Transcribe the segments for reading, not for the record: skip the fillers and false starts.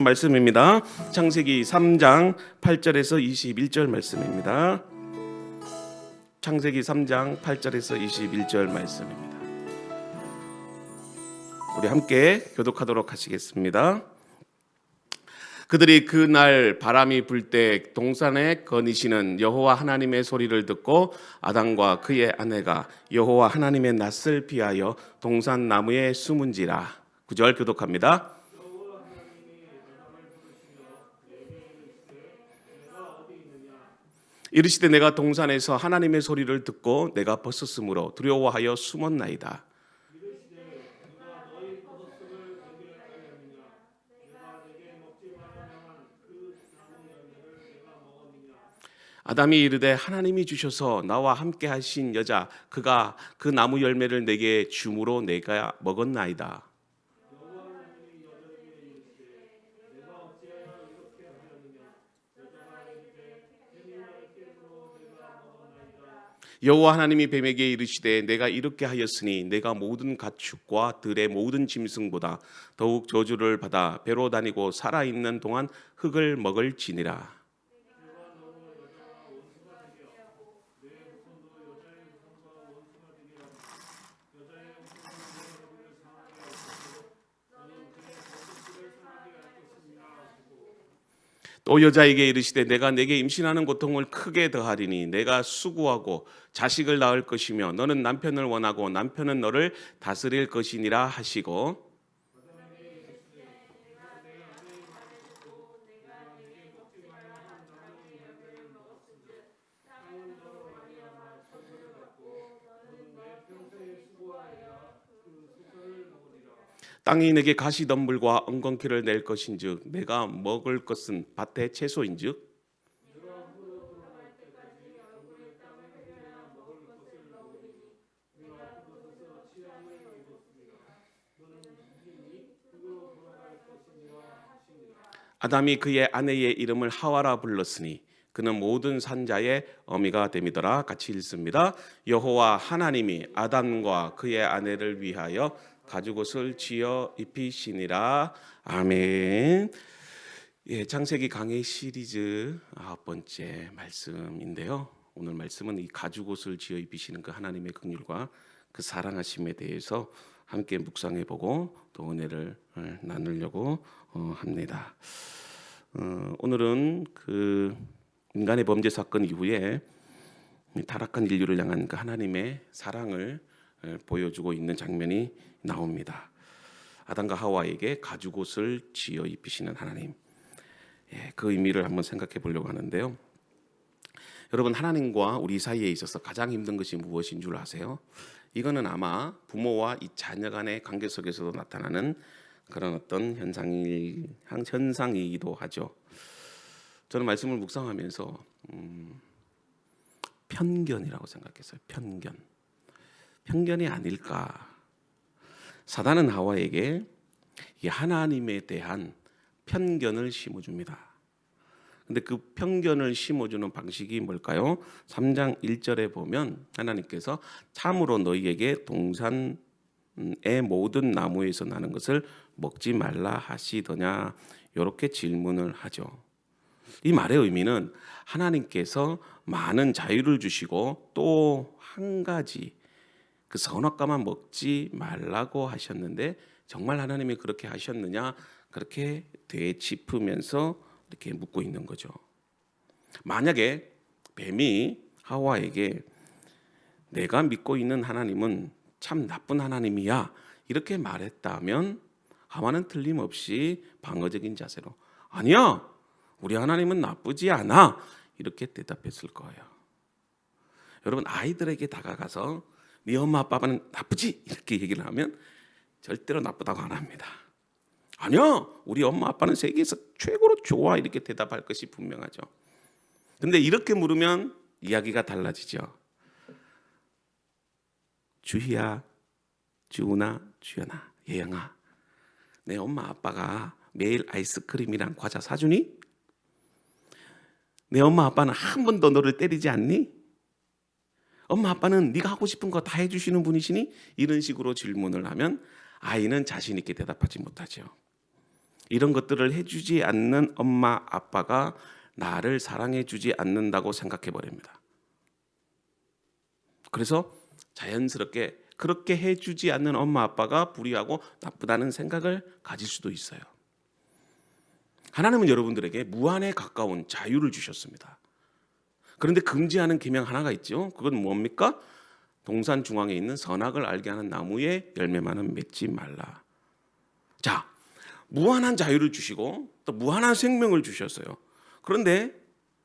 말씀입니다. 창세기 3장 8절에서 21절 말씀입니다. 창세기 3장 8절에서 21절 말씀입니다. 우리 함께 교독하도록 하시겠습니다. 그들이 그날 바람이 불 때 동산에 거니시는 여호와 하나님의 소리를 듣고 아담과 그의 아내가 여호와 하나님의 낯을 피하여 동산 나무에 숨은지라. 9절 교독합니다. 이르시되 내가 동산에서 하나님의 소리를 듣고 내가 벗었으므로 두려워하여 숨었나이다. 아담이 이르되 하나님이 주셔서 나와 함께 하신 여자 그가 그 나무 열매를 내게 줌으로 내가 먹었나이다. 여호와 하나님이 뱀에게 이르시되 내가 이렇게 하였으니 내가 모든 가축과 들의 모든 짐승보다 더욱 저주를 받아 배로 다니고 살아있는 동안 흙을 먹을지니라. 또 여자에게 이르시되 내가 내게 임신하는 고통을 크게 더하리니 내가 수고하고 자식을 낳을 것이며 너는 남편을 원하고 남편은 너를 다스릴 것이니라 하시고 땅이 내게 가시덤불과 엉겅퀴를 낼 것인즉 내가 먹을 것은 밭의 채소인즉 아담이 그의 아내의 이름을 하와라 불렀으니 그는 모든 산자의 어미가 됨이더라. 같이 읽습니다. 여호와 하나님이 아담과 그의 아내를 위하여 가죽옷을 지어 입히시니라. 아멘. 예, 창세기 강해 시리즈 9번째 말씀인데요. 오늘 말씀은 이 가죽옷을 지어 입히시는 그 하나님의 긍휼과 그 사랑하심에 대해서 함께 묵상해보고 또 은혜를 나누려고 합니다. 오늘은 그 인간의 범죄 사건 이후에 타락한 인류를 향한 그 하나님의 사랑을 보여주고 있는 장면이 나옵니다. 아담과 하와에게 가죽옷을 지어 입히시는 하나님, 그 의미를 한번 생각해 보려고 하는데요. 여러분, 하나님과 우리 사이에 있어서 가장 힘든 것이 무엇인 줄 아세요? 이거는 아마 부모와 이 자녀 간의 관계 속에서도 나타나는 그런 어떤 현상이기도 하죠. 저는 말씀을 묵상하면서 편견이라고 생각했어요. 편견이 아닐까. 사단은 하와에게 이 하나님에 대한 편견을 심어줍니다. 근데 그 편견을 심어주는 방식이 뭘까요? 3장 1절에 보면 하나님께서 참으로 너희에게 동산의 모든 나무에서 나는 것을 먹지 말라 하시더냐, 이렇게 질문을 하죠. 이 말의 의미는 하나님께서 많은 자유를 주시고 또 한 가지 그 선악과만 먹지 말라고 하셨는데 정말 하나님이 그렇게 하셨느냐, 그렇게 되짚으면서 이렇게 묻고 있는 거죠. 만약에 뱀이 하와에게 내가 믿고 있는 하나님은 참 나쁜 하나님이야 이렇게 말했다면 하와는 틀림없이 방어적인 자세로 아니야, 우리 하나님은 나쁘지 않아 이렇게 대답했을 거예요. 여러분, 아이들에게 다가가서 네 엄마 아빠는 나쁘지 이렇게 얘기를 하면 절대로 나쁘다고 안 합니다. 아니야, 우리 엄마 아빠는 세계에서 최고로 좋아 이렇게 대답할 것이 분명하죠. 근데 이렇게 물으면 이야기가 달라지죠. 주희야, 주은아, 주연아, 예영아, 내 엄마 아빠가 매일 아이스크림이랑 과자 사주니? 내 엄마 아빠는 한 번도 너를 때리지 않니? 엄마 아빠는 네가 하고 싶은 거 다 해주시는 분이시니? 이런 식으로 질문을 하면 아이는 자신 있게 대답하지 못하죠. 이런 것들을 해주지 않는 엄마 아빠가 나를 사랑해주지 않는다고 생각해 버립니다. 그래서 자연스럽게 그렇게 해주지 않는 엄마 아빠가 불의하고 나쁘다는 생각을 가질 수도 있어요. 하나님은 여러분들에게 무한에 가까운 자유를 주셨습니다. 그런데 금지하는 계명 하나가 있죠. 그건 뭡니까? 동산 중앙에 있는 선악을 알게 하는 나무의 열매만은 맺지 말라. 자, 무한한 자유를 주시고 또 무한한 생명을 주셨어요. 그런데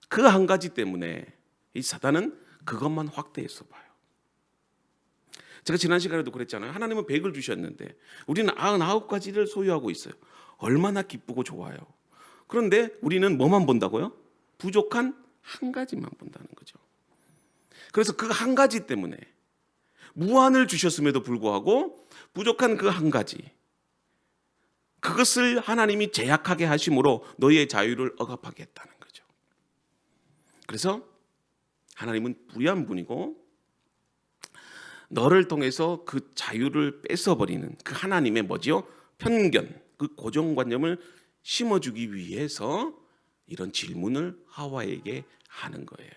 그 한 가지 때문에 이 사단은 그것만 확대해서 봐요. 제가 지난 시간에도 그랬잖아요. 하나님은 100을 주셨는데 우리는 99가지를 소유하고 있어요. 얼마나 기쁘고 좋아요. 그런데 우리는 뭐만 본다고요? 부족한 한 가지만 본다는 거죠. 그래서 그 한 가지 때문에 무한을 주셨음에도 불구하고 부족한 그 한 가지, 그것을 하나님이 제약하게 하심으로 너희의 자유를 억압하게 했다는 거죠. 그래서 하나님은 불의한 분이고 너를 통해서 그 자유를 뺏어버리는 그 하나님의 뭐지요? 편견, 그 고정관념을 심어주기 위해서 이런 질문을 하와에게 하는 거예요.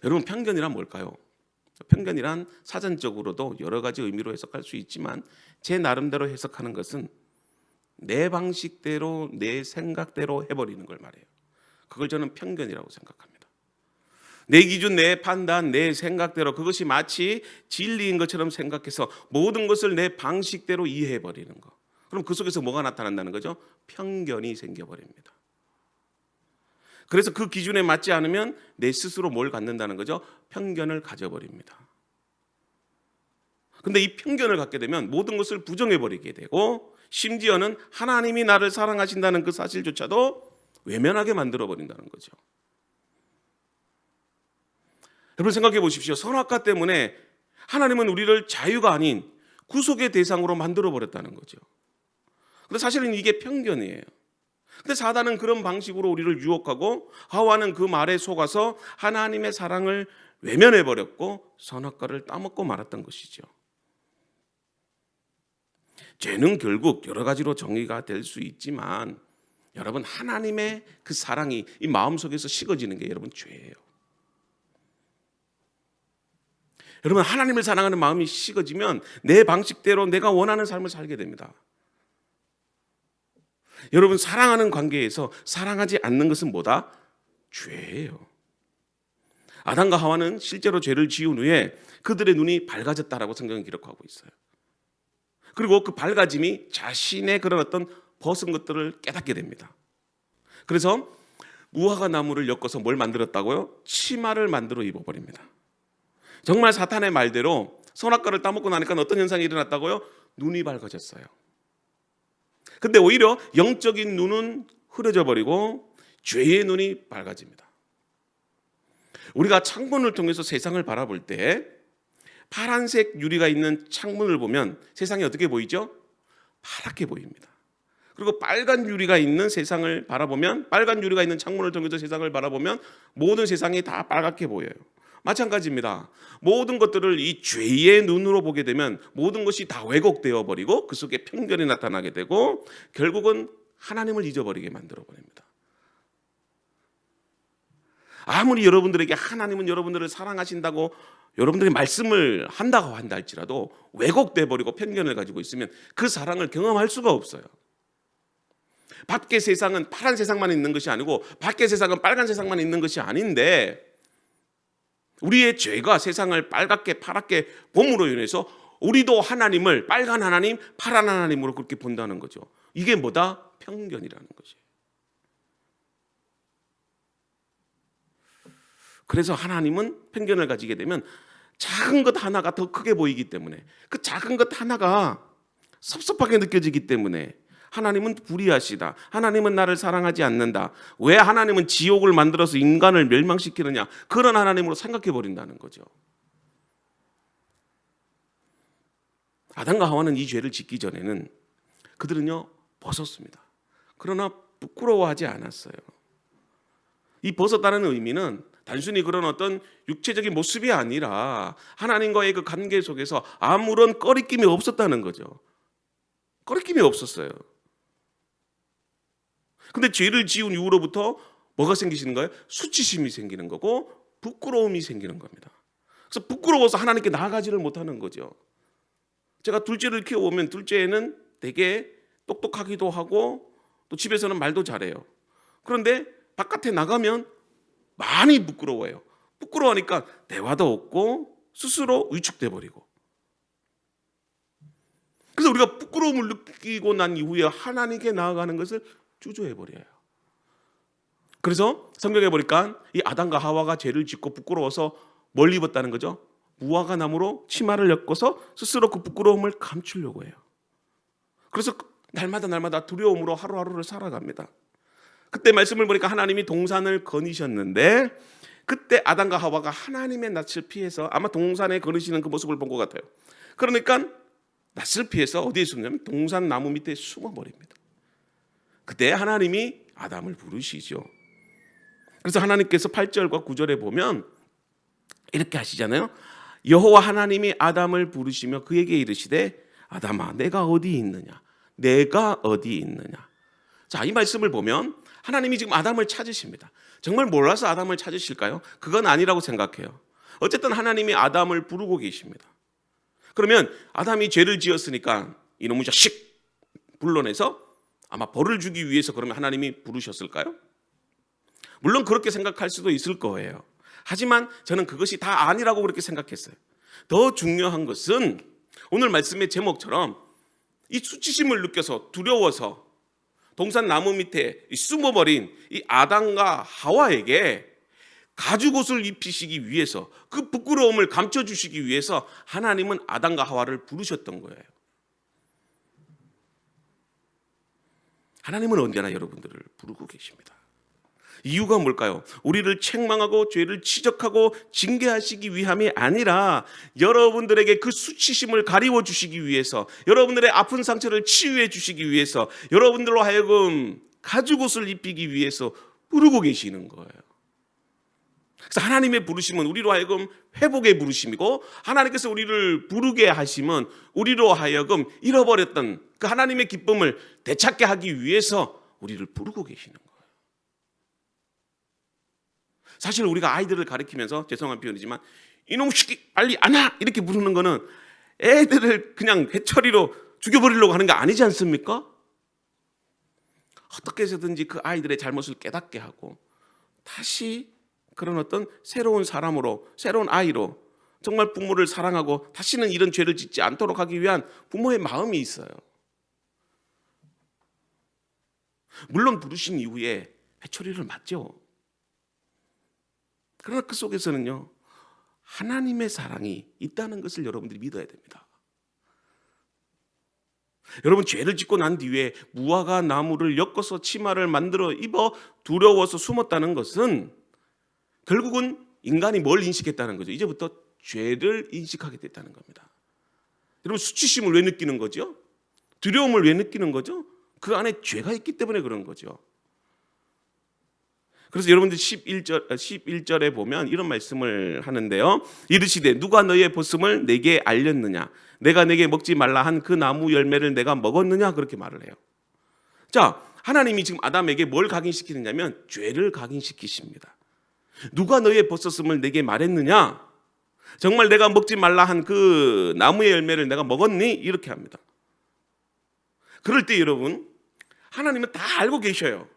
여러분, 편견이란 뭘까요? 편견이란 사전적으로도 여러 가지 의미로 해석할 수 있지만 제 나름대로 해석하는 것은 내 방식대로 내 생각대로 해버리는 걸 말해요. 그걸 저는 편견이라고 생각합니다. 내 기준, 내 판단, 내 생각대로 그것이 마치 진리인 것처럼 생각해서 모든 것을 내 방식대로 이해해버리는 거. 그럼 그 속에서 뭐가 나타난다는 거죠? 편견이 생겨버립니다. 그래서 그 기준에 맞지 않으면 내 스스로 뭘 갖는다는 거죠? 편견을 가져버립니다. 근데 이 편견을 갖게 되면 모든 것을 부정해버리게 되고 심지어는 하나님이 나를 사랑하신다는 그 사실조차도 외면하게 만들어버린다는 거죠. 여러분 생각해 보십시오. 선악과 때문에 하나님은 우리를 자유가 아닌 구속의 대상으로 만들어버렸다는 거죠. 근데 사실은 이게 편견이에요. 근데 사단은 그런 방식으로 우리를 유혹하고 하와는 그 말에 속아서 하나님의 사랑을 외면해버렸고 선악과를 따먹고 말았던 것이죠. 죄는 결국 여러 가지로 정의가 될 수 있지만 여러분, 하나님의 그 사랑이 이 마음속에서 식어지는 게 여러분 죄예요. 여러분, 하나님을 사랑하는 마음이 식어지면 내 방식대로 내가 원하는 삶을 살게 됩니다. 여러분, 사랑하는 관계에서 사랑하지 않는 것은 뭐다? 죄예요. 아담과 하와는 실제로 죄를 지은 후에 그들의 눈이 밝아졌다라고 성경은 기록하고 있어요. 그리고 그 밝아짐이 자신의 그런 어떤 벗은 것들을 깨닫게 됩니다. 그래서 무화과 나무를 엮어서 뭘 만들었다고요? 치마를 만들어 입어버립니다. 정말 사탄의 말대로 선악과를 따먹고 나니까 어떤 현상이 일어났다고요? 눈이 밝아졌어요. 근데 오히려 영적인 눈은 흐려져 버리고 죄의 눈이 밝아집니다. 우리가 창문을 통해서 세상을 바라볼 때 파란색 유리가 있는 창문을 보면 세상이 어떻게 보이죠? 파랗게 보입니다. 그리고 빨간 유리가 있는 세상을 바라보면, 빨간 유리가 있는 창문을 통해서 세상을 바라보면 모든 세상이 다 빨갛게 보여요. 마찬가지입니다. 모든 것들을 이 죄의 눈으로 보게 되면 모든 것이 다 왜곡되어 버리고 그 속에 편견이 나타나게 되고 결국은 하나님을 잊어버리게 만들어 버립니다. 아무리 여러분들에게 하나님은 여러분들을 사랑하신다고 여러분들이 말씀을 한다고 한다 할지라도 왜곡돼 버리고 편견을 가지고 있으면 그 사랑을 경험할 수가 없어요. 밖의 세상은 파란 세상만 있는 것이 아니고 밖의 세상은 빨간 세상만 있는 것이 아닌데 우리의 죄가 세상을 빨갛게 파랗게 봄으로 인해서 우리도 하나님을 빨간 하나님, 파란 하나님으로 그렇게 본다는 거죠. 이게 뭐다? 편견이라는 거죠. 그래서 하나님은 편견을 가지게 되면 작은 것 하나가 더 크게 보이기 때문에 그 작은 것 하나가 섭섭하게 느껴지기 때문에 하나님은 불의하시다. 하나님은 나를 사랑하지 않는다. 왜 하나님은 지옥을 만들어서 인간을 멸망시키느냐. 그런 하나님으로 생각해 버린다는 거죠. 아담과 하와는 이 죄를 짓기 전에는 그들은요 벗었습니다. 그러나 부끄러워하지 않았어요. 이 벗었다는 의미는 단순히 그런 어떤 육체적인 모습이 아니라 하나님과의 그 관계 속에서 아무런 꺼리낌이 없었다는 거죠. 꺼리낌이 없었어요. 근데 죄를 지은 이후로부터 뭐가 생기시는 거예요? 수치심이 생기는 거고 부끄러움이 생기는 겁니다. 그래서 부끄러워서 하나님께 나아가지를 못하는 거죠. 제가 둘째를 키워보면 둘째는 되게 똑똑하기도 하고 또 집에서는 말도 잘해요. 그런데 바깥에 나가면 많이 부끄러워해요. 부끄러워하니까 대화도 없고 스스로 위축돼 버리고. 그래서 우리가 부끄러움을 느끼고 난 이후에 하나님께 나아가는 것을 주저해 버려요. 그래서 성경에 보니까 이 아담과 하와가 죄를 짓고 부끄러워서 뭘 입었다는 거죠? 무화과 나무로 치마를 엮어서 스스로 그 부끄러움을 감추려고 해요. 그래서 날마다 두려움으로 하루하루를 살아갑니다. 그때 말씀을 보니까 하나님이 동산을 거니셨는데 그때 아담과 하와가 하나님의 낯을 피해서 아마 동산에 거니시는 그 모습을 본 것 같아요. 그러니까 낯을 피해서 어디에 숨냐면 동산 나무 밑에 숨어버립니다. 그때 하나님이 아담을 부르시죠. 그래서 하나님께서 8절과 9절에 보면 이렇게 하시잖아요. 여호와 하나님이 아담을 부르시며 그에게 이르시되 아담아 내가 어디 있느냐? 내가 어디 있느냐? 자, 이 말씀을 보면 하나님이 지금 아담을 찾으십니다. 정말 몰라서 아담을 찾으실까요? 그건 아니라고 생각해요. 어쨌든 하나님이 아담을 부르고 계십니다. 그러면 아담이 죄를 지었으니까 이놈의 자식 불러내서 아마 벌을 주기 위해서 그러면 하나님이 부르셨을까요? 물론 그렇게 생각할 수도 있을 거예요. 하지만 저는 그것이 다 아니라고 그렇게 생각했어요. 더 중요한 것은 오늘 말씀의 제목처럼 이 수치심을 느껴서 두려워서 동산 나무 밑에 숨어버린 이 아담과 하와에게 가죽옷을 입히시기 위해서 그 부끄러움을 감춰주시기 위해서 하나님은 아담과 하와를 부르셨던 거예요. 하나님은 언제나 여러분들을 부르고 계십니다. 이유가 뭘까요? 우리를 책망하고 죄를 지적하고 징계하시기 위함이 아니라 여러분들에게 그 수치심을 가리워 주시기 위해서, 여러분들의 아픈 상처를 치유해 주시기 위해서, 여러분들로 하여금 가죽옷을 입히기 위해서 부르고 계시는 거예요. 그래서 하나님의 부르심은 우리로 하여금 회복의 부르심이고, 하나님께서 우리를 부르게 하심은 우리로 하여금 잃어버렸던 그 하나님의 기쁨을 되찾게 하기 위해서 우리를 부르고 계시는 거예요. 사실 우리가 아이들을 가르치면서, 죄송한 표현이지만 이놈 새끼 빨리 안아 이렇게 부르는 거는 애들을 그냥 회초리로 죽여버리려고 하는 게 아니지 않습니까? 어떻게 해서든지 그 아이들의 잘못을 깨닫게 하고 다시 그런 어떤 새로운 사람으로, 새로운 아이로 정말 부모를 사랑하고 다시는 이런 죄를 짓지 않도록 하기 위한 부모의 마음이 있어요. 물론 부르신 이후에 회초리를 맞죠. 그러나 그 속에서는요, 하나님의 사랑이 있다는 것을 여러분들이 믿어야 됩니다. 여러분, 죄를 짓고 난 뒤에 무화과 나무를 엮어서 치마를 만들어 입어 두려워서 숨었다는 것은 결국은 인간이 뭘 인식했다는 거죠? 이제부터 죄를 인식하게 됐다는 겁니다. 여러분, 수치심을 왜 느끼는 거죠? 두려움을 왜 느끼는 거죠? 그 안에 죄가 있기 때문에 그런 거죠. 그래서 여러분들 11절에 보면 이런 말씀을 하는데요. 이르시되 누가 너의 벗음을 내게 알렸느냐? 내가 내게 먹지 말라 한 그 나무 열매를 내가 먹었느냐? 그렇게 말을 해요. 자, 하나님이 지금 아담에게 뭘 각인시키느냐면 죄를 각인시키십니다. 누가 너의 벗었음을 내게 말했느냐? 정말 내가 먹지 말라 한 그 나무의 열매를 내가 먹었니? 이렇게 합니다. 그럴 때 여러분, 하나님은 다 알고 계셔요.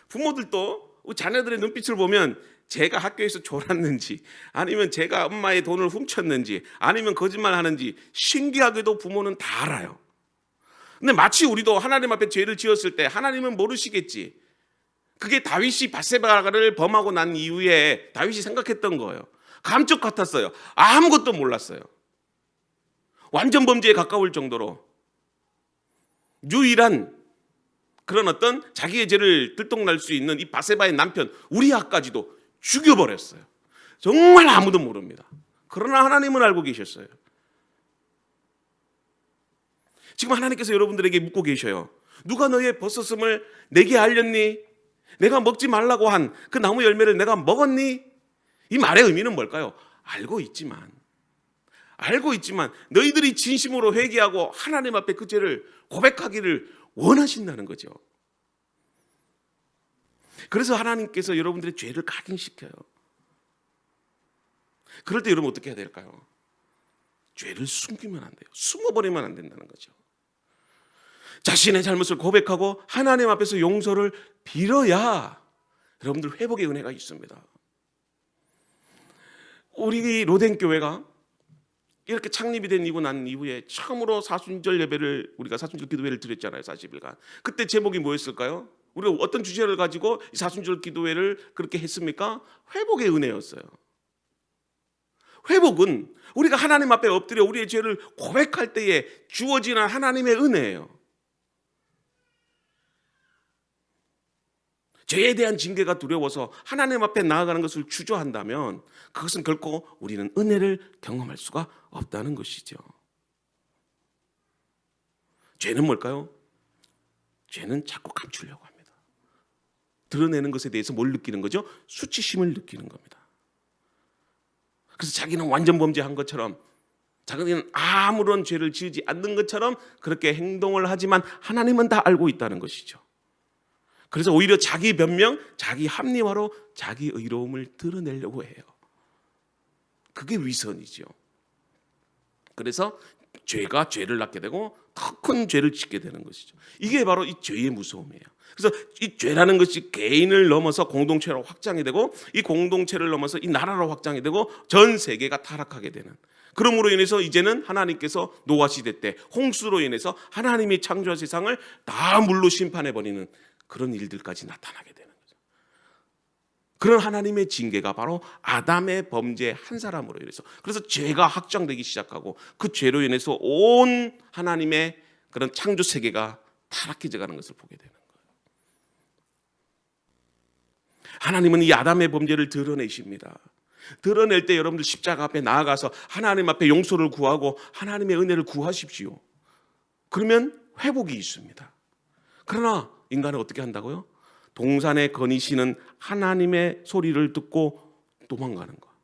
부모들도 자녀들의 눈빛을 보면 제가 학교에서 졸았는지, 아니면 제가 엄마의 돈을 훔쳤는지, 아니면 거짓말하는지 신기하게도 부모는 다 알아요. 근데 마치 우리도 하나님 앞에 죄를 지었을 때 하나님은 모르시겠지. 그게 다윗이 밧세바를 범하고 난 이후에 다윗이 생각했던 거예요. 감쪽 같았어요. 아무것도 몰랐어요. 완전 범죄에 가까울 정도로 유일한 그런 어떤 자기의 죄를 들통날 수 있는 이 밧세바의 남편 우리아까지도 죽여버렸어요. 정말 아무도 모릅니다. 그러나 하나님은 알고 계셨어요. 지금 하나님께서 여러분들에게 묻고 계셔요. 누가 너의 벗었음을 내게 알렸니? 내가 먹지 말라고 한 그 나무 열매를 내가 먹었니? 이 말의 의미는 뭘까요? 알고 있지만 너희들이 진심으로 회개하고 하나님 앞에 그 죄를 고백하기를 원하신다는 거죠. 그래서 하나님께서 여러분들의 죄를 각인시켜요. 그럴 때 여러분 어떻게 해야 될까요? 죄를 숨기면 안 돼요. 숨어버리면 안 된다는 거죠. 자신의 잘못을 고백하고 하나님 앞에서 용서를 빌어야 여러분들 회복의 은혜가 있습니다. 우리 로덴교회가 이렇게 창립이 된 이후 난 이후에 처음으로 사순절 예배를, 우리가 사순절 기도회를 드렸잖아요. 40일간. 그때 제목이 뭐였을까요? 우리가 어떤 주제를 가지고 이 사순절 기도회를 그렇게 했습니까? 회복의 은혜였어요. 회복은 우리가 하나님 앞에 엎드려 우리의 죄를 고백할 때에 주어지는 하나님의 은혜예요. 죄에 대한 징계가 두려워서 하나님 앞에 나아가는 것을 주저한다면 그것은 결코 우리는 은혜를 경험할 수가 없다는 것이죠. 죄는 뭘까요? 죄는 자꾸 감추려고 합니다. 드러내는 것에 대해서 뭘 느끼는 거죠? 수치심을 느끼는 겁니다. 그래서 자기는 완전 범죄한 것처럼, 자기는 아무런 죄를 지으지 않는 것처럼 그렇게 행동을 하지만 하나님은 다 알고 있다는 것이죠. 그래서 오히려 자기 변명, 자기 합리화로 자기 의로움을 드러내려고 해요. 그게 위선이죠. 그래서 죄가 죄를 낳게 되고 더 큰 죄를 짓게 되는 것이죠. 이게 바로 이 죄의 무서움이에요. 그래서 이 죄라는 것이 개인을 넘어서 공동체로 확장이 되고, 이 공동체를 넘어서 이 나라로 확장이 되고 전 세계가 타락하게 되는, 그러므로 인해서 이제는 하나님께서 노아 시대 때 홍수로 인해서 하나님이 창조한 세상을 다 물로 심판해버리는 그런 일들까지 나타나게 되는 거죠. 그런 하나님의 징계가 바로 아담의 범죄 한 사람으로 인해서, 그래서 죄가 확장되기 시작하고 그 죄로 인해서 온 하나님의 그런 창조 세계가 타락해져 가는 것을 보게 되는 거예요. 하나님은 이 아담의 범죄를 드러내십니다. 드러낼 때 여러분들 십자가 앞에 나아가서 하나님 앞에 용서를 구하고 하나님의 은혜를 구하십시오. 그러면 회복이 있습니다. 그러나 인간은 어떻게 한다고요? 동산에 거니시는 하나님의 소리를 듣고 도망가는 거예요.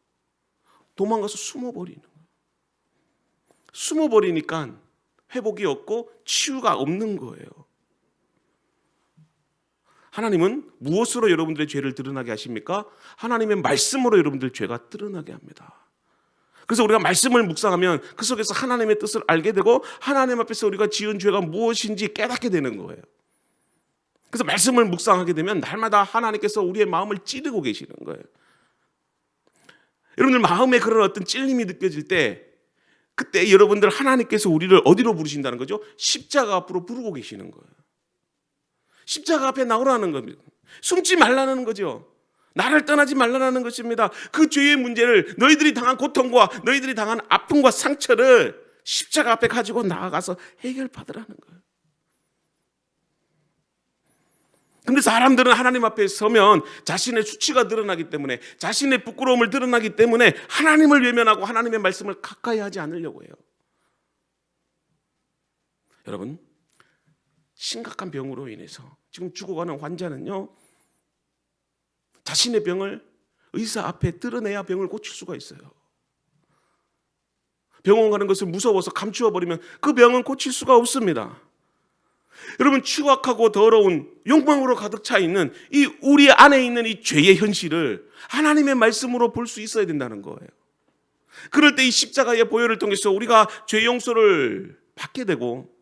도망가서 숨어버리는 거예요. 숨어버리니까 회복이 없고 치유가 없는 거예요. 하나님은 무엇으로 여러분들의 죄를 드러나게 하십니까? 하나님의 말씀으로 여러분들 죄가 드러나게 합니다. 그래서 우리가 말씀을 묵상하면 그 속에서 하나님의 뜻을 알게 되고 하나님 앞에서 우리가 지은 죄가 무엇인지 깨닫게 되는 거예요. 그래서 말씀을 묵상하게 되면 날마다 하나님께서 우리의 마음을 찌르고 계시는 거예요. 여러분들 마음에 그런 어떤 찔림이 느껴질 때, 그때 여러분들 하나님께서 우리를 어디로 부르신다는 거죠? 십자가 앞으로 부르고 계시는 거예요. 십자가 앞에 나오라는 겁니다. 숨지 말라는 거죠. 나를 떠나지 말라는 것입니다. 그 죄의 문제를, 너희들이 당한 고통과 너희들이 당한 아픔과 상처를 십자가 앞에 가지고 나아가서 해결받으라는 거예요. 근데 사람들은 하나님 앞에 서면 자신의 수치가 드러나기 때문에, 자신의 부끄러움을 드러나기 때문에 하나님을 외면하고 하나님의 말씀을 가까이 하지 않으려고 해요. 여러분, 심각한 병으로 인해서 지금 죽어가는 환자는요, 자신의 병을 의사 앞에 드러내야 병을 고칠 수가 있어요. 병원 가는 것을 무서워서 감추어 버리면 그 병은 고칠 수가 없습니다. 여러분, 추악하고 더러운 욕망으로 가득 차 있는 이 우리 안에 있는 이 죄의 현실을 하나님의 말씀으로 볼 수 있어야 된다는 거예요. 그럴 때 이 십자가의 보혈을 통해서 우리가 죄 용서를 받게 되고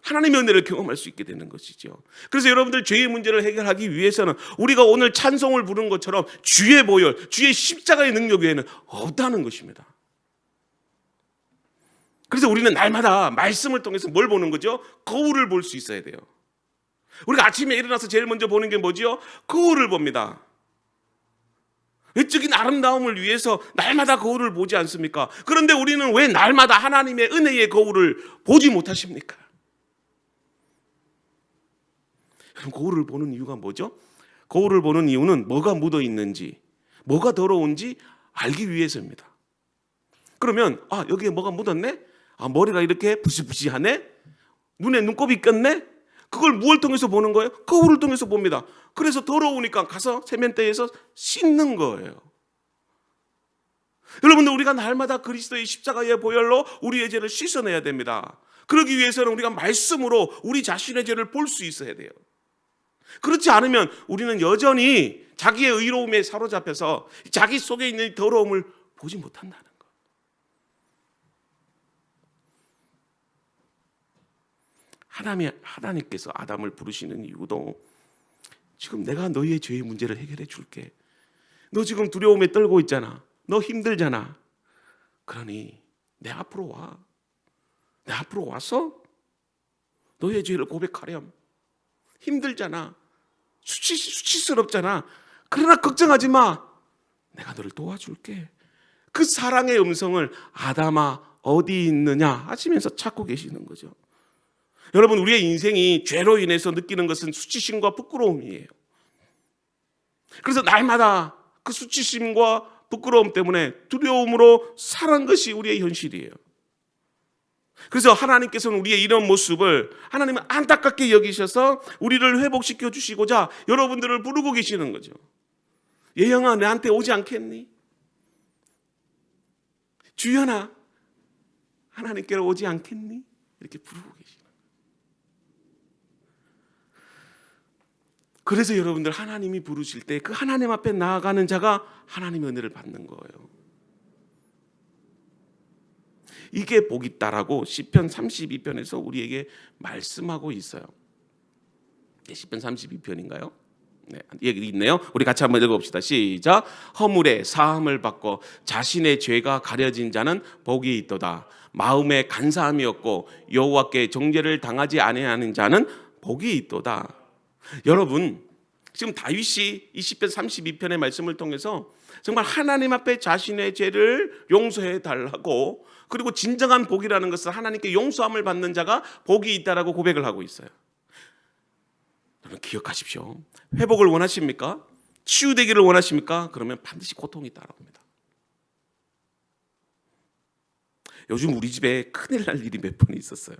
하나님의 은혜를 경험할 수 있게 되는 것이죠. 그래서 여러분들 죄의 문제를 해결하기 위해서는 우리가 오늘 찬송을 부른 것처럼 주의 보혈, 주의 십자가의 능력 외에는 없다는 것입니다. 그래서 우리는 날마다 말씀을 통해서 뭘 보는 거죠? 거울을 볼 수 있어야 돼요. 우리가 아침에 일어나서 제일 먼저 보는 게 뭐지요? 거울을 봅니다. 외적인 아름다움을 위해서 날마다 거울을 보지 않습니까? 그런데 우리는 왜 날마다 하나님의 은혜의 거울을 보지 못하십니까? 여러분, 거울을 보는 이유가 뭐죠? 거울을 보는 이유는 뭐가 묻어 있는지, 뭐가 더러운지 알기 위해서입니다. 그러면 여기에 뭐가 묻었네? 머리가 이렇게 부시부시하네? 눈에 눈곱이 꼈네? 그걸 무엇을 통해서 보는 거예요? 거울을 통해서 봅니다. 그래서 더러우니까 가서 세면대에서 씻는 거예요. 여러분들, 우리가 날마다 그리스도의 십자가의 보혈로 우리의 죄를 씻어내야 됩니다. 그러기 위해서는 우리가 말씀으로 우리 자신의 죄를 볼 수 있어야 돼요. 그렇지 않으면 우리는 여전히 자기의 의로움에 사로잡혀서 자기 속에 있는 더러움을 보지 못한다는 거. 하나님께서 아담을 부르시는 이유도 지금 내가 너희의 죄의 문제를 해결해 줄게. 너 지금 두려움에 떨고 있잖아. 너 힘들잖아. 그러니 내 앞으로 와. 내 앞으로 와서 너의 죄를 고백하렴. 힘들잖아. 수치스럽잖아. 그러나 걱정하지 마. 내가 너를 도와줄게. 그 사랑의 음성을 아담아 어디 있느냐 하시면서 찾고 계시는 거죠. 여러분, 우리의 인생이 죄로 인해서 느끼는 것은 수치심과 부끄러움이에요. 그래서 날마다 그 수치심과 부끄러움 때문에 두려움으로 살아간 것이 우리의 현실이에요. 그래서 하나님께서는 우리의 이런 모습을 하나님은 안타깝게 여기셔서 우리를 회복시켜 주시고자 여러분들을 부르고 계시는 거죠. 예영아, 내한테 오지 않겠니? 주연아, 하나님께로 오지 않겠니? 이렇게 부르고 계시는 거예요. 그래서 여러분들 하나님이 부르실 때 그 하나님 앞에 나아가는 자가 하나님의 은혜를 받는 거예요. 이게 복 있다라고 시편 32편에서 우리에게 말씀하고 있어요. 시편 32편인가요? 네, 여기 있네요. 우리 같이 한번 읽어봅시다. 시작. 허물에 사함을 받고 자신의 죄가 가려진 자는 복이 있도다. 마음에 간사함이 없고 여호와께 정죄를 당하지 아니하는 자는 복이 있도다. 여러분, 지금 다윗이 이 시편 32편의 말씀을 통해서 정말 하나님 앞에 자신의 죄를 용서해 달라고, 그리고 진정한 복이라는 것은 하나님께 용서함을 받는 자가 복이 있다라고 고백을 하고 있어요. 여러분 기억하십시오. 회복을 원하십니까? 치유되기를 원하십니까? 그러면 반드시 고통이 따라옵니다. 요즘 우리 집에 큰일 날 일이 몇 번 있었어요.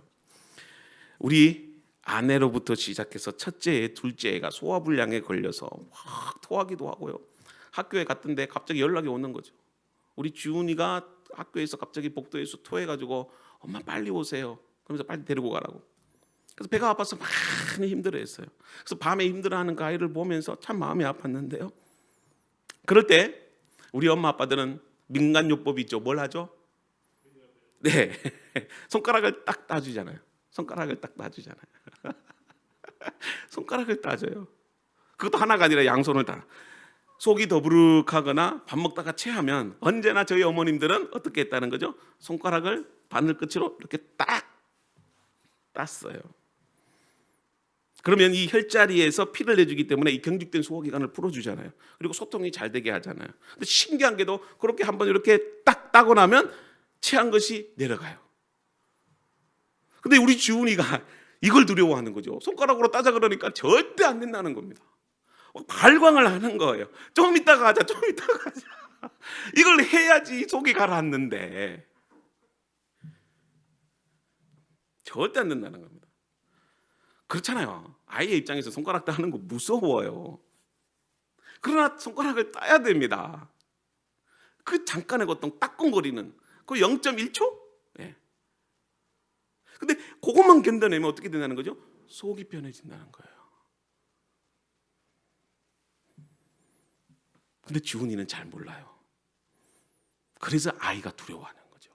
우리 아내로부터 시작해서 첫째 애, 둘째 애가 소화불량에 걸려서 막 토하기도 하고요. 학교에 갔던데 갑자기 연락이 오는 거죠. 우리 주은이가 학교에서 갑자기 복도에서 토해가지고 엄마 빨리 오세요. 그러면서 빨리 데리고 가라고. 그래서 배가 아파서 많이 힘들어했어요. 그래서 밤에 힘들어하는 그 아이를 보면서 참 마음이 아팠는데요. 그럴 때 우리 엄마 아빠들은 민간요법이 있죠. 뭘 하죠? 네, 손가락을 딱 따주잖아요. 손가락을 딱 따주잖아요. 손가락을 따줘요. 그것도 하나가 아니라 양손을 다. 속이 더부룩하거나 밥 먹다가 체하면 언제나 저희 어머님들은 어떻게 했다는 거죠? 손가락을 바늘 끝으로 이렇게 딱 땄어요. 그러면 이 혈자리에서 피를 내주기 때문에 이 경직된 소화기관을 풀어주잖아요. 그리고 소통이 잘 되게 하잖아요. 근데 신기한 게도 그렇게 한번 이렇게 딱 따고 나면 체한 것이 내려가요. 근데 우리 주은이가 이걸 두려워하는 거죠. 손가락으로 따자 그러니까 절대 안 된다는 겁니다. 발광을 하는 거예요. 좀 이따가 하자, 좀 이따가 하자. 이걸 해야지 속이 가라앉는데 절대 안 된다는 겁니다. 그렇잖아요. 아이의 입장에서 손가락 따는 거 무서워요. 그러나 손가락을 따야 됩니다. 그 잠깐의 고통, 따끔거리는 그 0.1초? 네. 근데 그것만 견뎌내면 어떻게 된다는 거죠? 속이 편해진다는 거예요. 근데 주은이는 잘 몰라요. 그래서 아이가 두려워하는 거죠.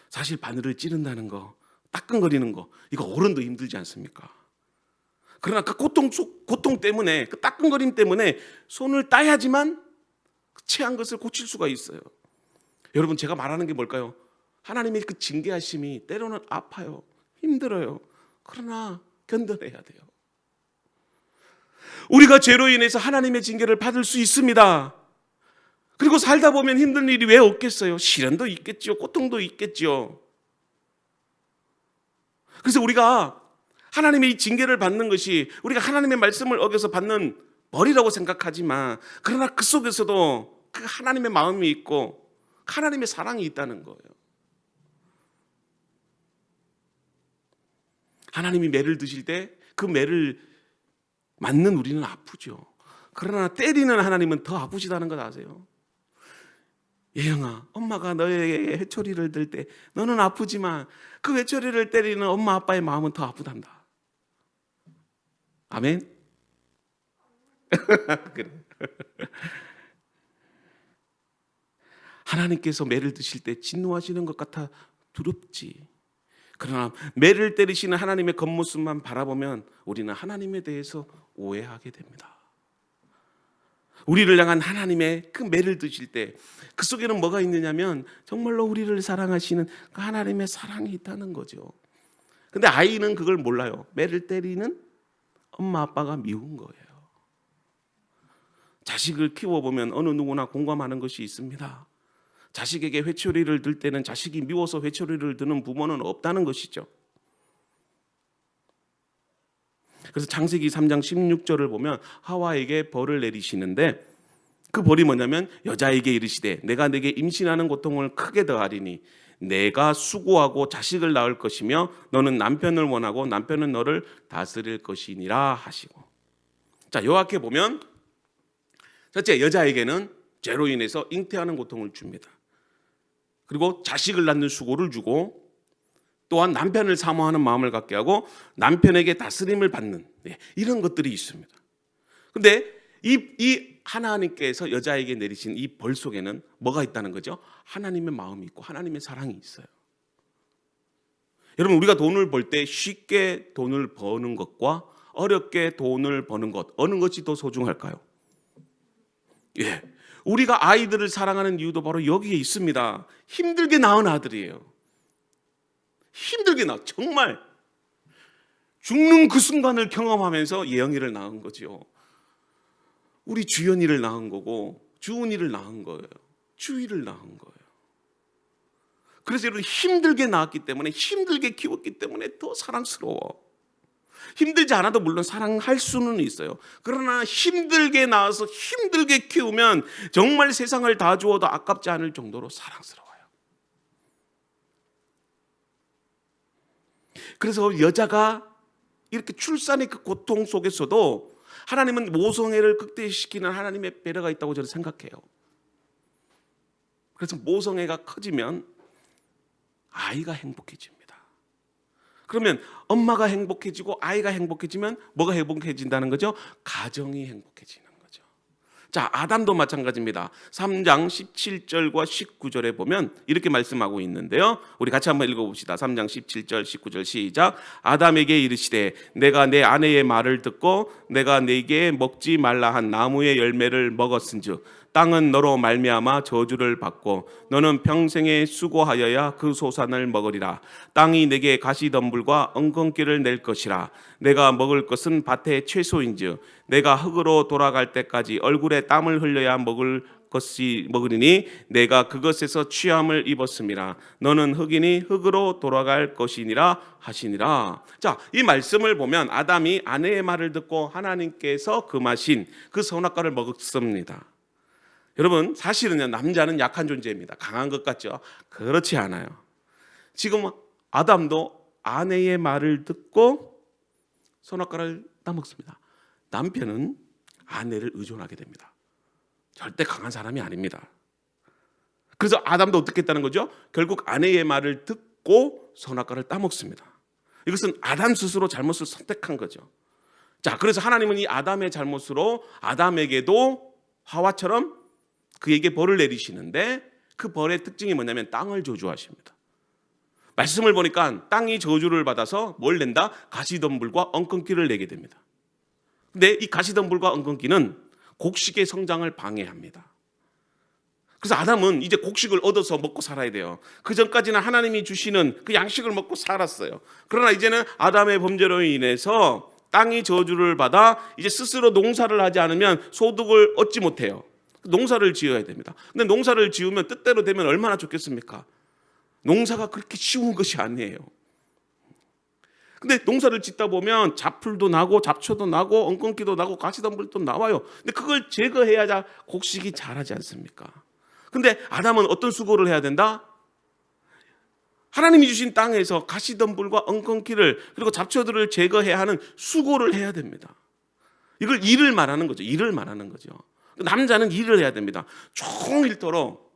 사실 바늘을 찌른다는 거, 따끔거리는 거, 이거 어른도 힘들지 않습니까? 그러나 그 고통 때문에, 그 따끔거림 때문에 손을 따야지만 체한 것을 고칠 수가 있어요. 여러분, 제가 말하는 게 뭘까요? 하나님의 그 징계하심이 때로는 아파요, 힘들어요. 그러나 견뎌내야 돼요. 우리가 죄로 인해서 하나님의 징계를 받을 수 있습니다. 그리고 살다 보면 힘든 일이 왜 없겠어요? 시련도 있겠죠, 고통도 있겠죠. 그래서 우리가 하나님의 이 징계를 받는 것이 우리가 하나님의 말씀을 어겨서 받는 벌이라고 생각하지만, 그러나 그 속에서도 그 하나님의 마음이 있고 하나님의 사랑이 있다는 거예요. 하나님이 매를 드실 때 그 매를 맞는 우리는 아프죠. 그러나 때리는 하나님은 더 아프시다는 것 아세요? 예영아, 엄마가 너에게 회초리를 들 때 너는 아프지만 그 회초리를 때리는 엄마 아빠의 마음은 더 아프단다. 아멘. 그래. 하나님께서 매를 드실 때 진노하시는 것 같아 두렵지. 그러나 매를 때리시는 하나님의 겉모습만 바라보면 우리는 하나님에 대해서 오해하게 됩니다. 우리를 향한 하나님의 그 매를 드실 때 그 속에는 뭐가 있느냐면 정말로 우리를 사랑하시는 그 하나님의 사랑이 있다는 거죠. 근데 아이는 그걸 몰라요. 매를 때리는 엄마 아빠가 미운 거예요. 자식을 키워보면 어느 누구나 공감하는 것이 있습니다. 자식에게 회초리를 들 때는 자식이 미워서 회초리를 드는 부모는 없다는 것이죠. 그래서 창세기 3장 16절을 보면 하와에게 벌을 내리시는데 그 벌이 뭐냐면 여자에게 이르시되 내가 네게 임신하는 고통을 크게 더하리니 내가 수고하고 자식을 낳을 것이며 너는 남편을 원하고 남편은 너를 다스릴 것이니라 하시고. 자, 요약해 보면 첫째, 여자에게는 죄로 인해서 잉태하는 고통을 줍니다. 그리고 자식을 낳는 수고를 주고 또한 남편을 사모하는 마음을 갖게 하고 남편에게 다스림을 받는 이런 것들이 있습니다. 그런데 이 하나님께서 여자에게 내리신 이 벌 속에는 뭐가 있다는 거죠? 하나님의 마음이 있고 하나님의 사랑이 있어요. 여러분, 우리가 돈을 벌 때 쉽게 돈을 버는 것과 어렵게 돈을 버는 것, 어느 것이 더 소중할까요? 예, 우리가 아이들을 사랑하는 이유도 바로 여기에 있습니다. 힘들게 낳은 아들이에요. 힘들게 낳아, 정말 죽는 그 순간을 경험하면서 예영이를 낳은 거죠. 우리 주연이를 낳은 거고 주은이를 낳은 거예요. 주희를 낳은 거예요. 그래서 여러분, 힘들게 낳았기 때문에, 힘들게 키웠기 때문에 더 사랑스러워. 힘들지 않아도 물론 사랑할 수는 있어요. 그러나 힘들게 낳아서 힘들게 키우면 정말 세상을 다 주어도 아깝지 않을 정도로 사랑스러워요. 그래서 여자가 이렇게 출산의 그 고통 속에서도 하나님은 모성애를 극대시키는 하나님의 배려가 있다고 저는 생각해요. 그래서 모성애가 커지면 아이가 행복해집니다. 그러면 엄마가 행복해지고 아이가 행복해지면 뭐가 행복해진다는 거죠? 가정이 행복해지는 거죠. 자, 아담도 마찬가지입니다. 3장 17절과 19절에 보면 이렇게 말씀하고 있는데요. 우리 같이 한번 읽어봅시다. 3장 17절 19절 시작. 아담에게 이르시되 내가 내 아내의 말을 듣고 내가 네게 먹지 말라 한 나무의 열매를 먹었은즉 땅은 너로 말미암아 저주를 받고 너는 평생에 수고하여야 그 소산을 먹으리라. 땅이 내게 가시덤불과 엉겅퀴를 낼 것이라. 내가 먹을 것은 밭의 채소인즉 내가 흙으로 돌아갈 때까지 얼굴에 땀을 흘려야 먹으리니 내가 그것에서 취함을 입었음이라. 너는 흙이니 흙으로 돌아갈 것이니라 하시니라. 자, 이 말씀을 보면 아담이 아내의 말을 듣고 하나님께서 금하신 그 선악과를 먹었습니다. 여러분, 사실은요, 남자는 약한 존재입니다. 강한 것 같죠? 그렇지 않아요. 지금 아담도 아내의 말을 듣고 선악과를 따먹습니다. 남편은 아내를 의존하게 됩니다. 절대 강한 사람이 아닙니다. 그래서 아담도 어떻게 했다는 거죠? 결국 아내의 말을 듣고 선악과를 따먹습니다. 이것은 아담 스스로 잘못을 선택한 거죠. 자, 그래서 하나님은 이 아담의 잘못으로 아담에게도 하와처럼 그에게 벌을 내리시는데 그 벌의 특징이 뭐냐면 땅을 저주하십니다. 말씀을 보니까 땅이 저주를 받아서 뭘 낸다? 가시덤불과 엉겅퀴를 내게 됩니다. 근데 이 가시덤불과 엉겅퀴는 곡식의 성장을 방해합니다. 그래서 아담은 이제 곡식을 얻어서 먹고 살아야 돼요. 그 전까지는 하나님이 주시는 그 양식을 먹고 살았어요. 그러나 이제는 아담의 범죄로 인해서 땅이 저주를 받아 이제 스스로 농사를 하지 않으면 소득을 얻지 못해요. 농사를 지어야 됩니다. 근데 농사를 지으면 뜻대로 되면 얼마나 좋겠습니까? 농사가 그렇게 쉬운 것이 아니에요. 근데 농사를 짓다 보면 잡풀도 나고 잡초도 나고 엉겅퀴도 나고 가시덤불도 나와요. 근데 그걸 제거해야 곡식이 자라지 않습니까? 근데 아담은 어떤 수고를 해야 된다? 하나님이 주신 땅에서 가시덤불과 엉겅퀴를 그리고 잡초들을 제거해야 하는 수고를 해야 됩니다. 이걸 일을 말하는 거죠. 일을 말하는 거죠. 남자는 일을 해야 됩니다. 종일토록.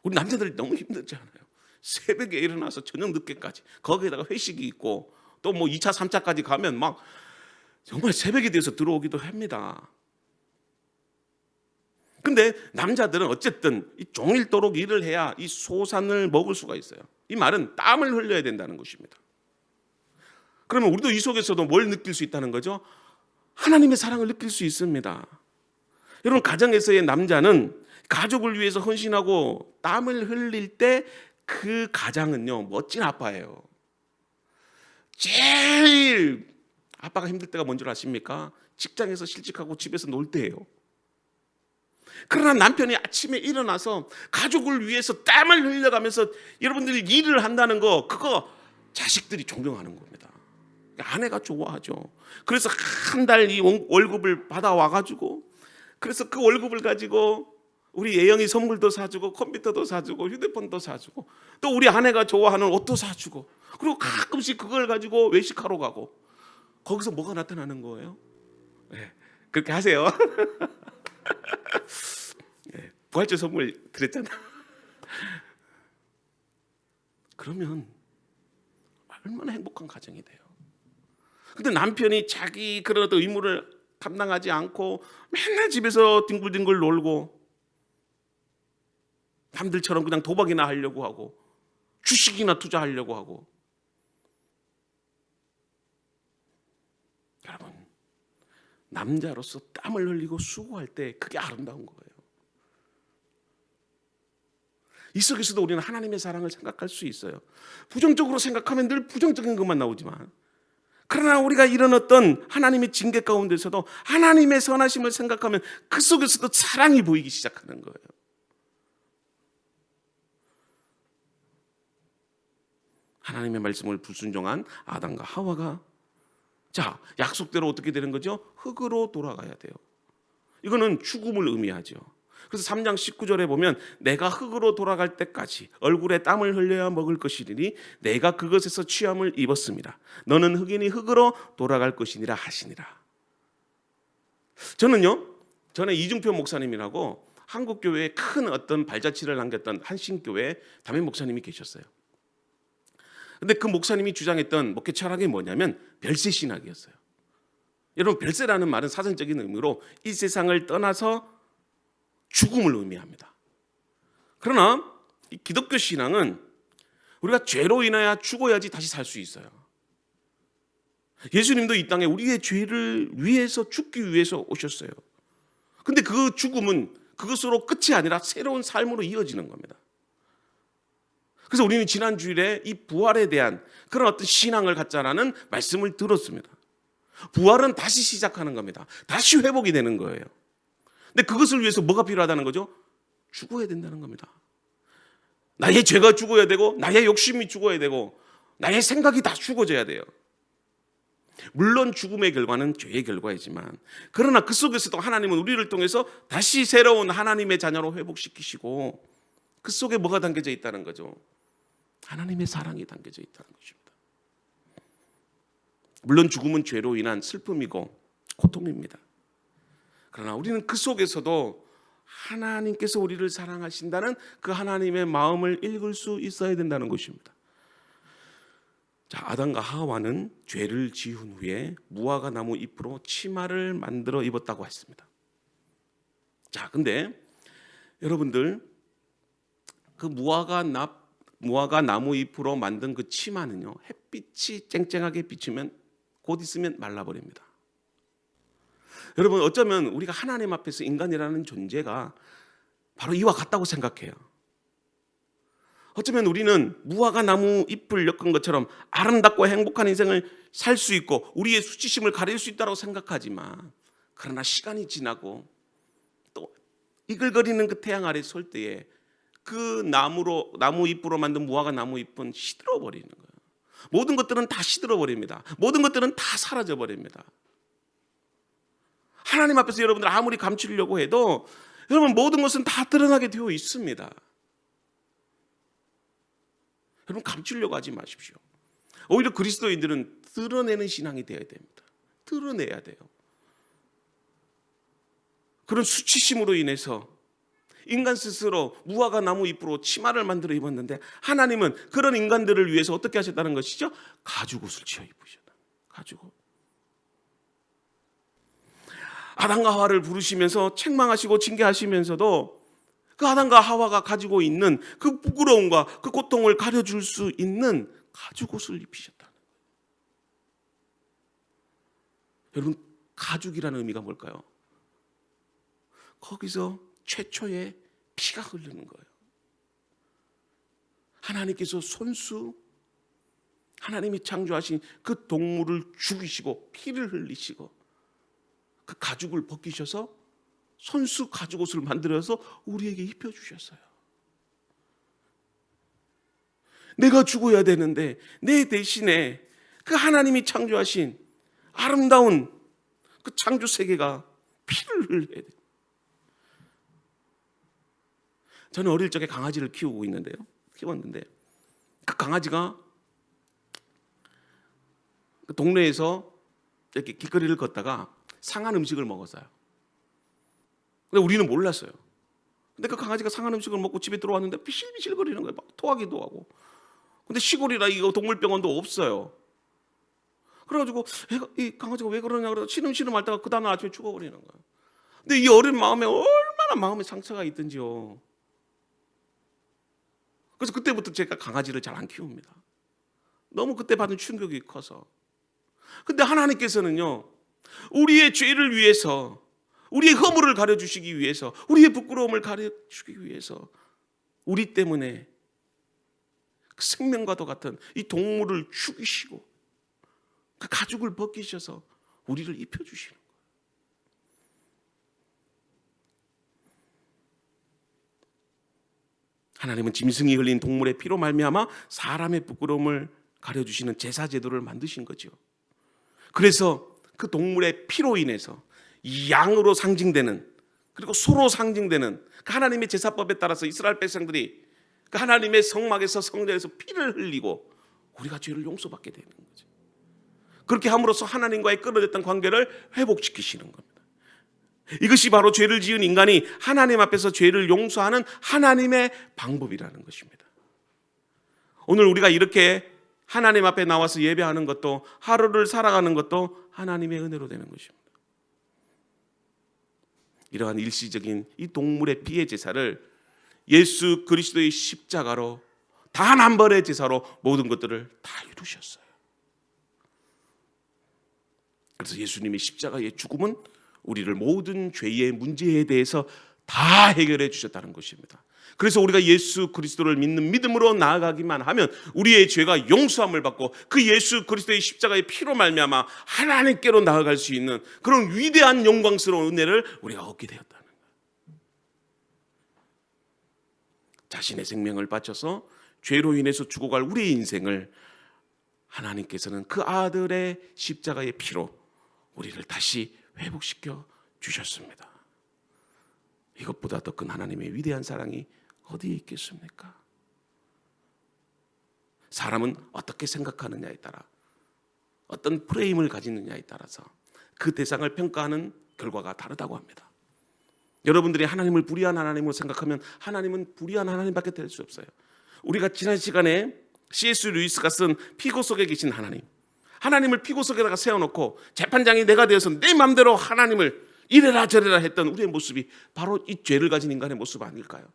우리 남자들이 너무 힘들지 않아요? 새벽에 일어나서 저녁 늦게까지 거기에다가 회식이 있고 또 뭐 2차 3차까지 가면 막 정말 새벽이 돼서 들어오기도 합니다. 근데 남자들은 어쨌든 이 종일도록 일을 해야 이 소산을 먹을 수가 있어요. 이 말은 땀을 흘려야 된다는 것입니다. 그러면 우리도 이 속에서도 뭘 느낄 수 있다는 거죠? 하나님의 사랑을 느낄 수 있습니다. 여러분, 가정에서의 남자는 가족을 위해서 헌신하고 땀을 흘릴 때 그 가장은요, 멋진 아빠예요. 제일 아빠가 힘들 때가 뭔 줄 아십니까? 직장에서 실직하고 집에서 놀 때예요. 그러나 남편이 아침에 일어나서 가족을 위해서 땀을 흘려가면서 여러분들이 일을 한다는 거, 그거 자식들이 존경하는 겁니다. 아내가 좋아하죠. 그래서 한 달 이 월급을 받아와가지고, 그래서 그 월급을 가지고 우리 예영이 선물도 사주고 컴퓨터도 사주고 휴대폰도 사주고 또 우리 아내가 좋아하는 옷도 사주고, 그리고 가끔씩 그걸 가지고 외식하러 가고, 거기서 뭐가 나타나는 거예요? 네, 그렇게 하세요. 네, 부활절 선물 드렸잖아. 그러면 얼마나 행복한 가정이 돼요. 근데 남편이 자기 그런 어떤 의무를 감당하지 않고 맨날 집에서 뒹굴뒹굴 놀고 남들처럼 그냥 도박이나 하려고 하고 주식이나 투자하려고 하고, 여러분, 남자로서 땀을 흘리고 수고할 때 그게 아름다운 거예요. 이 속에서도 우리는 하나님의 사랑을 생각할 수 있어요. 부정적으로 생각하면 늘 부정적인 것만 나오지만, 그러나 우리가 이런 어떤 하나님의 징계 가운데서도 하나님의 선하심을 생각하면 그 속에서도 사랑이 보이기 시작하는 거예요. 하나님의 말씀을 불순종한 아담과 하와가, 자, 약속대로 어떻게 되는 거죠? 흙으로 돌아가야 돼요. 이거는 죽음을 의미하죠. 그래서 3장 19절에 보면 내가 흙으로 돌아갈 때까지 얼굴에 땀을 흘려야 먹을 것이니 내가 그것에서 취함을 입었습니다. 너는 흙이니 흙으로 돌아갈 것이니라 하시니라. 저는요, 전에 이중표 목사님이라고 한국교회에 큰 어떤 발자취를 남겼던 한신교회 담임 목사님이 계셨어요. 근데 그 목사님이 주장했던 목회 철학이 뭐냐면 별세 신학이었어요. 여러분, 별세라는 말은 사전적인 의미로 이 세상을 떠나서 죽음을 의미합니다. 그러나 이 기독교 신앙은 우리가 죄로 인하여 죽어야지 다시 살 수 있어요. 예수님도 이 땅에 우리의 죄를 위해서 죽기 위해서 오셨어요. 근데 그 죽음은 그것으로 끝이 아니라 새로운 삶으로 이어지는 겁니다. 그래서 우리는 지난 주일에 이 부활에 대한 그런 어떤 신앙을 갖자라는 말씀을 들었습니다. 부활은 다시 시작하는 겁니다. 다시 회복이 되는 거예요. 근데 그것을 위해서 뭐가 필요하다는 거죠? 죽어야 된다는 겁니다. 나의 죄가 죽어야 되고, 나의 욕심이 죽어야 되고, 나의 생각이 다 죽어져야 돼요. 물론 죽음의 결과는 죄의 결과이지만, 그러나 그 속에서도 하나님은 우리를 통해서 다시 새로운 하나님의 자녀로 회복시키시고, 그 속에 뭐가 담겨져 있다는 거죠? 하나님의 사랑이 담겨져 있다는 것입니다. 물론 죽음은 죄로 인한 슬픔이고 고통입니다. 그러나 우리는 그 속에서도 하나님께서 우리를 사랑하신다는 그 하나님의 마음을 읽을 수 있어야 된다는 것입니다. 자, 아담과 하와는 죄를 지은 후에 무화과 나무 잎으로 치마를 만들어 입었다고 했습니다. 자, 근데 여러분들, 그 무화과 나무 잎으로 만든 그 치마는요, 햇빛이 쨍쨍하게 비추면 곧 있으면 말라버립니다. 여러분, 어쩌면 우리가 하나님 앞에서 인간이라는 존재가 바로 이와 같다고 생각해요. 어쩌면 우리는 무화과 나무 잎을 엮은 것처럼 아름답고 행복한 인생을 살 수 있고 우리의 수치심을 가릴 수 있다고 생각하지만, 그러나 시간이 지나고 또 이글거리는 그 태양 아래 설 때에 그 나무 잎으로 만든 무화과 나무 잎은 시들어 버리는 거예요. 모든 것들은 다 시들어 버립니다. 모든 것들은 다 사라져 버립니다. 하나님 앞에서 여러분들 아무리 감추려고 해도 여러분 모든 것은 다 드러나게 되어 있습니다. 여러분, 감추려고 하지 마십시오. 오히려 그리스도인들은 드러내는 신앙이 되어야 됩니다. 드러내야 돼요. 그런 수치심으로 인해서 인간 스스로 무화과 나무 잎으로 치마를 만들어 입었는데, 하나님은 그런 인간들을 위해서 어떻게 하셨다는 것이죠? 가죽옷을 지어 입으셨다. 가죽옷. 아담과 하와를 부르시면서 책망하시고 징계하시면서도 그 아담과 하와가 가지고 있는 그 부끄러움과 그 고통을 가려줄 수 있는 가죽옷을 입히셨다는 거예요. 여러분, 가죽이라는 의미가 뭘까요? 거기서 최초의 피가 흐르는 거예요. 하나님께서 손수, 하나님이 창조하신 그 동물을 죽이시고 피를 흘리시고 그 가죽을 벗기셔서 손수 가죽옷을 만들어서 우리에게 입혀주셨어요. 내가 죽어야 되는데 내 대신에 그 하나님이 창조하신 아름다운 그 창조 세계가 피를 흘려야 돼요. 저는 어릴 적에 강아지를 키웠는데 그 강아지가 그 동네에서 이렇게 길거리를 걷다가 상한 음식을 먹었어요. 근데 우리는 몰랐어요. 근데 그 강아지가 상한 음식을 먹고 집에 들어왔는데 비실비실거리는 거예요. 막 토하기도 하고. 근데 시골이라 이거 동물병원도 없어요. 그래가지고 이 강아지가 왜 그러냐 그러다 시름시름 앓다가 그 다음날 아침에 죽어버리는 거예요. 근데 이 어린 마음에 얼마나 마음에 상처가 있든지요. 그래서 그때부터 제가 강아지를 잘 안 키웁니다. 너무 그때 받은 충격이 커서. 근데 하나님께서는요, 우리의 죄를 위해서, 우리의 허물을 가려주시기 위해서, 우리의 부끄러움을 가려주기 위해서 우리 때문에 그 생명과도 같은 이 동물을 죽이시고 그 가죽을 벗기셔서 우리를 입혀주시는 거예요. 하나님은 짐승이 흘린 동물의 피로 말미암아 사람의 부끄러움을 가려주시는 제사 제도를 만드신 거죠. 그래서 그 동물의 피로 인해서 이 양으로 상징되는, 그리고 소로 상징되는 그 하나님의 제사법에 따라서 이스라엘 백성들이 그 하나님의 성막에서 성전에서 피를 흘리고 우리가 죄를 용서받게 되는 거죠. 그렇게 함으로써 하나님과의 끊어졌던 관계를 회복시키시는 겁니다. 이것이 바로 죄를 지은 인간이 하나님 앞에서 죄를 용서하는 하나님의 방법이라는 것입니다. 오늘 우리가 이렇게 하나님 앞에 나와서 예배하는 것도, 하루를 살아가는 것도 하나님의 은혜로 되는 것입니다. 이러한 일시적인 이 동물의 피의 제사를 예수 그리스도의 십자가로 단 한 번의 제사로 모든 것들을 다 이루셨어요. 그래서 예수님의 십자가의 죽음은 우리를 모든 죄의 문제에 대해서 다 해결해 주셨다는 것입니다. 그래서 우리가 예수 그리스도를 믿는 믿음으로 나아가기만 하면 우리의 죄가 용서함을 받고 그 예수 그리스도의 십자가의 피로 말미암아 하나님께로 나아갈 수 있는 그런 위대한 영광스러운 은혜를 우리가 얻게 되었다는 거예요. 자신의 생명을 바쳐서 죄로 인해서 죽어갈 우리의 인생을 하나님께서는 그 아들의 십자가의 피로 우리를 다시 회복시켜 주셨습니다. 이것보다 더 큰 하나님의 위대한 사랑이 어디에 있겠습니까? 사람은 어떻게 생각하느냐에 따라, 어떤 프레임을 가지느냐에 따라서 그 대상을 평가하는 결과가 다르다고 합니다. 여러분들이 하나님을 불의한 하나님으로 생각하면 하나님은 불의한 하나님밖에 될 수 없어요. 우리가 지난 시간에 C.S. 루이스가 쓴 피고 속에 계신 하나님을 피고 속에다가 세워놓고 재판장이 내가 되어서 내 마음대로 하나님을 이래라 저래라 했던 우리의 모습이 바로 이 죄를 가진 인간의 모습 아닐까요?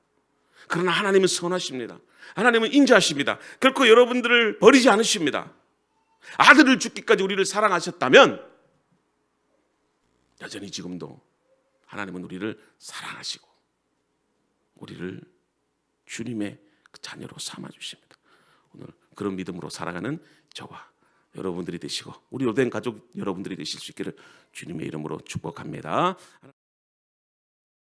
그러나 하나님은 선하십니다. 하나님은 인자하십니다. 결코 여러분들을 버리지 않으십니다. 아들을 죽기까지 우리를 사랑하셨다면 여전히 지금도 하나님은 우리를 사랑하시고 우리를 주님의 그 자녀로 삼아주십니다. 오늘 그런 믿음으로 살아가는 저와 여러분들이 되시고 우리 로된 가족 여러분들이 되실 수 있기를 주님의 이름으로 축복합니다.